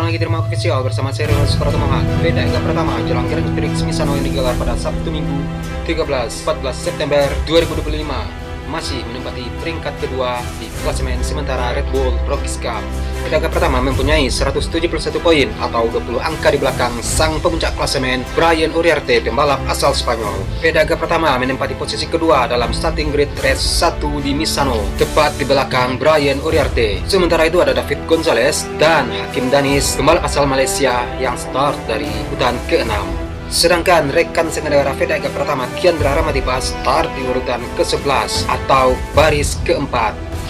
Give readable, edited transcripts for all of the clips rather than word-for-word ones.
datang lagi di Rumah Official bersama saya Ronald Supratomo. Veda Ega Pratama jelang Grand Prix Misano yang digelar pada Sabtu Minggu 13-14 September 2025 masih menempati peringkat kedua di klasemen sementara Red Bull Rockies Cup. Veda Ega Pratama mempunyai 171 poin atau 20 angka di belakang sang pemuncak klasemen Brian Uriarte, pembalap asal Spanyol. Veda Ega Pratama menempati posisi kedua dalam starting grid race 1 di Misano, tepat di belakang Brian Uriarte. Sementara itu ada David Gonzalez dan Hakim Danis, pembalap asal Malaysia yang start dari urutan ke-6. Sedangkan rekan senegara Veda Ega Pratama Kiandra Ramadipa start di urutan ke-11 atau baris ke-4.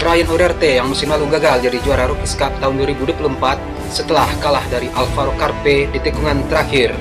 Brian Uriarte yang musim lalu gagal jadi juara Rookies Cup tahun 2024 setelah kalah dari Alvaro Carpe di tikungan terakhir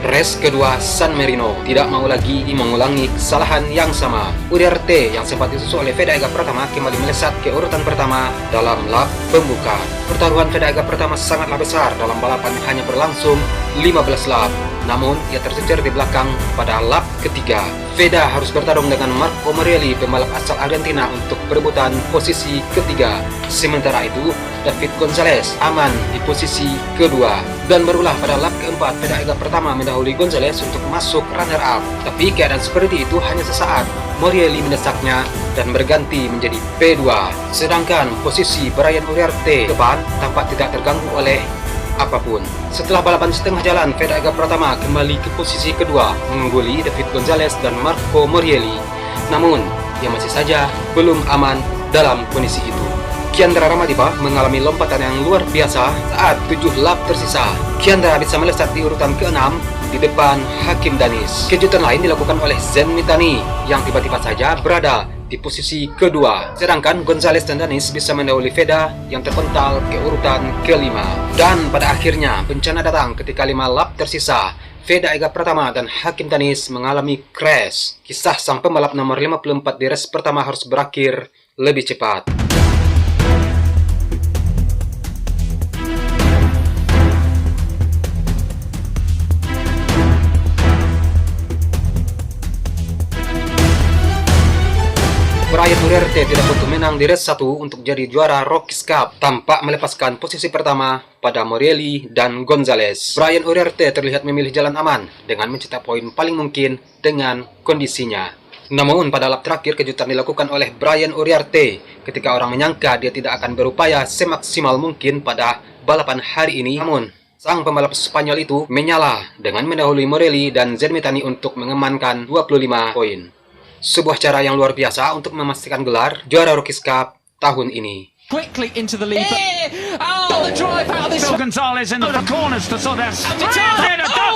race kedua San Marino tidak mau lagi mengulangi kesalahan yang sama. Uriarte yang sempat disusul oleh Veda Ega Pratama kembali melesat ke urutan pertama dalam lap pembuka. Pertaruhan Veda Ega Pratama sangatlah besar dalam balapan yang hanya berlangsung 15 lap. Namun, ia tercecer di belakang pada lap ketiga. Veda harus bertarung dengan Marco Morelli, pembalap asal Argentina, untuk perebutan posisi ketiga. Sementara itu, David Gonzalez aman di posisi kedua. Dan barulah pada lap keempat, Veda Ega Pratama mendahului Gonzalez untuk masuk runner-up. Tapi keadaan seperti itu hanya sesaat. Morelli mendesaknya dan berganti menjadi P2. Sedangkan posisi Brian Uriarte depan tampak tidak terganggu oleh apapun. Setelah balapan setengah jalan, Veda Ega Pratama kembali ke posisi kedua, mengungguli David Gonzalez dan Marco Morelli. Namun, ia masih saja belum aman dalam kondisi itu. Kiandra Ramadipa mengalami lompatan yang luar biasa saat 7 lap tersisa. Kiandra bisa melesat di urutan ke-6 di depan Hakim Danis. Kejutan lain dilakukan oleh Zen Mitani yang tiba-tiba saja berada di posisi kedua. Sedangkan Gonzalez dan Danis bisa mendahului Veda yang terpental ke urutan ke-5. Dan pada akhirnya bencana datang ketika 5 lap tersisa. Veda Ega Pratama dan Hakim Danis mengalami crash. Kisah sang pembalap nomor 54 di race pertama harus berakhir lebih cepat. Brian Uriarte tidak butuh menang di race 1 untuk jadi juara Rockies Cup tanpa melepaskan posisi pertama pada Morelli dan Gonzalez. Brian Uriarte terlihat memilih jalan aman dengan mencetak poin paling mungkin dengan kondisinya. Namun pada lap terakhir kejutan dilakukan oleh Brian Uriarte ketika orang menyangka dia tidak akan berupaya semaksimal mungkin pada balapan hari ini. Namun sang pembalap Spanyol itu menyala dengan mendahului Morelli dan Zen Mitani untuk mengamankan 25 poin. Sebuah cara yang luar biasa untuk memastikan gelar juara Rookies Cup tahun ini. Quickly into the lead. Oh, the drive out of this. Gonzalez in the corners to sort out.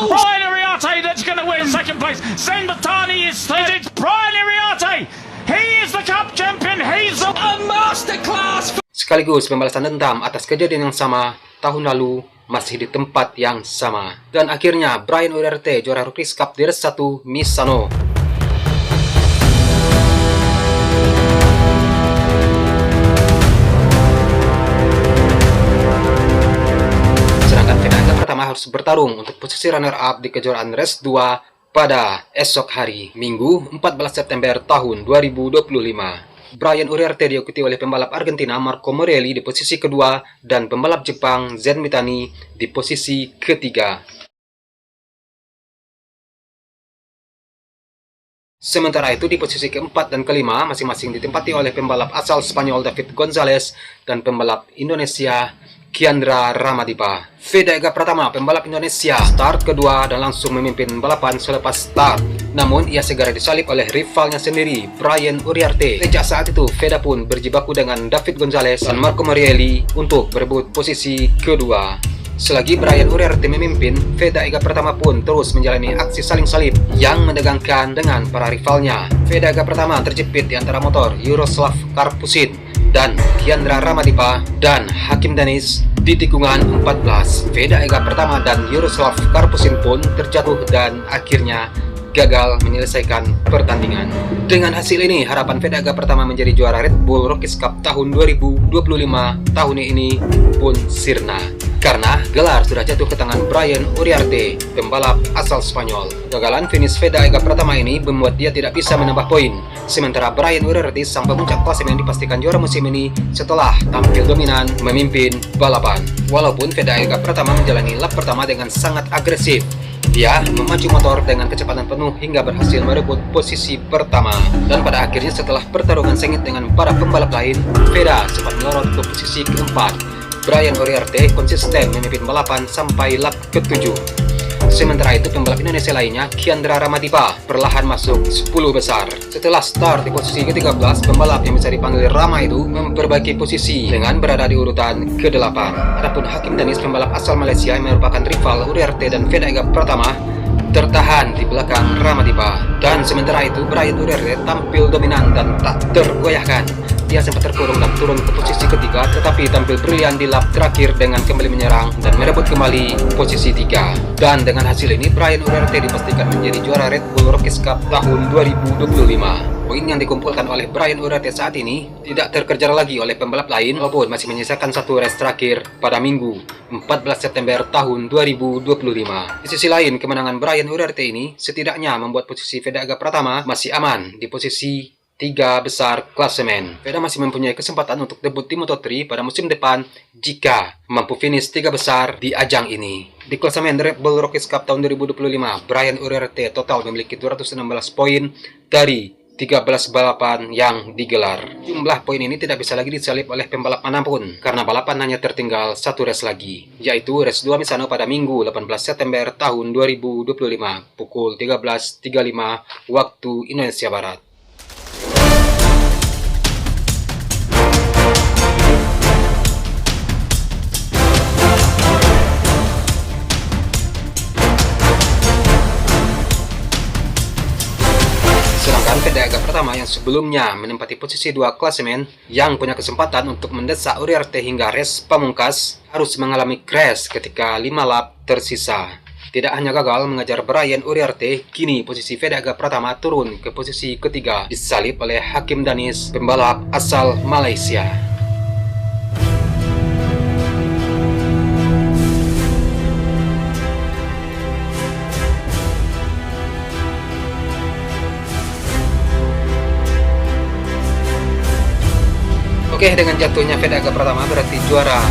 Brian Uriarte that's going to win second place. Zen Mitani is third. It's Brian Uriarte. He is the cup champion. He's a masterclass. Sekaligus pembalasan dendam atas kejadian yang sama tahun lalu masih di tempat yang sama. Dan akhirnya Brian Uriarte juara Rookies Cup di race 1 Misano. Harus bertarung untuk posisi runner-up di kejuaraan race 2 pada esok hari, Minggu 14 September tahun 2025. Brian Uriarte diikuti oleh pembalap Argentina Marco Morelli di posisi kedua dan pembalap Jepang Zen Mitani di posisi ketiga. Sementara itu di posisi keempat dan kelima masing-masing ditempati oleh pembalap asal Spanyol David Gonzalez dan pembalap Indonesia Kiandra Ramadipa. Veda Ega Pratama, pembalap Indonesia, start kedua dan langsung memimpin balapan selepas start. Namun ia segera disalip oleh rivalnya sendiri, Brian Uriarte. Sejak saat itu, Veda pun berjibaku dengan David Gonzalez dan Marco Morelli untuk berebut posisi kedua. Selagi Brian Uriarte memimpin, Veda Ega Pratama pun terus menjalani aksi saling salip yang menegangkan dengan para rivalnya. Veda Ega Pratama terjepit di antara motor Jaroslav Karpusin dan Kiandra Ramadipa dan Hakim Danis di tikungan 14. Veda Ega Pratama dan Jaroslav Karpusin pun terjatuh dan akhirnya gagal menyelesaikan pertandingan. Dengan hasil ini, harapan Fedaga Pratama menjadi juara Red Bull Rockies Cup tahun 2025 tahun ini pun sirna. Karena gelar sudah jatuh ke tangan Brian Uriarte, pembalap asal Spanyol. Kegagalan finish Fedaga Pratama ini membuat dia tidak bisa menambah poin. Sementara Brian Uriarte, sang pemuncak klasemen, dipastikan juara musim ini setelah tampil dominan memimpin balapan. Walaupun Fedaga Pratama menjalani lap pertama dengan sangat agresif, dia memacu motor dengan kecepatan penuh hingga berhasil merebut posisi pertama. Dan pada akhirnya setelah pertarungan sengit dengan para pembalap lain, Feda sempat melorot ke posisi keempat. Brian Uriarte konsisten memimpin balapan sampai lap ke-7. Sementara itu pembalap Indonesia lainnya, Kiandra Ramadipa, perlahan masuk 10 besar. Setelah start di posisi ke-13, pembalap yang bisa dipanggil Rama itu memperbaiki posisi dengan berada di urutan ke-8. Adapun Hakim Danis, pembalap asal Malaysia yang merupakan rival Uriarte dan Fedaga Pratama, tertahan di belakang Ramadipa. Dan sementara itu Brian Uriarte tampil dominan dan tak tergoyahkan. Dia sempat terkurung dan turun ke posisi ketiga, tetapi tampil brilian di lap terakhir dengan kembali menyerang dan merebut kembali posisi 3. Dan dengan hasil ini, Brian Uriarte dipastikan menjadi juara Red Bull Rockies Cup tahun 2025. Poin yang dikumpulkan oleh Brian Uriarte saat ini tidak terkejar lagi oleh pembalap lain, walaupun masih menyisakan satu race terakhir pada Minggu 14 September tahun 2025. Di sisi lain, kemenangan Brian Uriarte ini setidaknya membuat posisi Fedaga Pratama masih aman di posisi 3 besar klasemen. Feda masih mempunyai kesempatan untuk debut di Moto3 pada musim depan jika mampu finish 3 besar di ajang ini. Di klasemen Red Bull Rockies Cup tahun 2025, Brian Uriarte total memiliki 216 poin dari 13 balapan yang digelar. Jumlah poin ini tidak bisa lagi disalip oleh pembalap manapun karena balapan hanya tertinggal satu race lagi, yaitu race 2 Misano pada Minggu 18 September tahun 2025 pukul 13.35 waktu Indonesia Barat. Sedangkan Fedaga Pratama yang sebelumnya menempati posisi 2 klasemen yang punya kesempatan untuk mendesak Uriarte hingga race pamungkas harus mengalami crash ketika 5 lap tersisa. Tidak hanya gagal mengejar Brian Uriarte, kini posisi Fedaga Pratama turun ke posisi ketiga disalip oleh Hakim Danis, pembalap asal Malaysia. Oke, dengan jatuhnya Fedaga Pratama berarti juara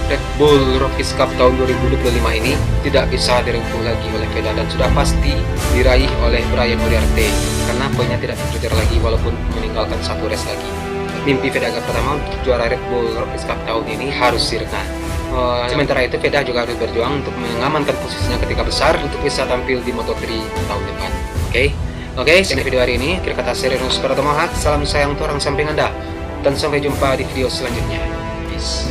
Red Bull Rockies Cup tahun 2025 ini tidak bisa direngkuh lagi oleh Feda dan sudah pasti diraih oleh Brian Uriarte karena poinnya tidak terkejar lagi walaupun meninggalkan satu race lagi. Mimpi Fedaga Pratama untuk juara Red Bull Rockies Cup tahun ini harus sirna. Sementara itu Feda juga harus berjuang untuk mengamankan posisinya ketika besar untuk bisa tampil di Moto3 tahun depan. Oke, sekian video hari ini. Akhir kata Serius Pratama, salam sayang untuk orang samping Anda. Dan sampai jumpa di video selanjutnya. Peace.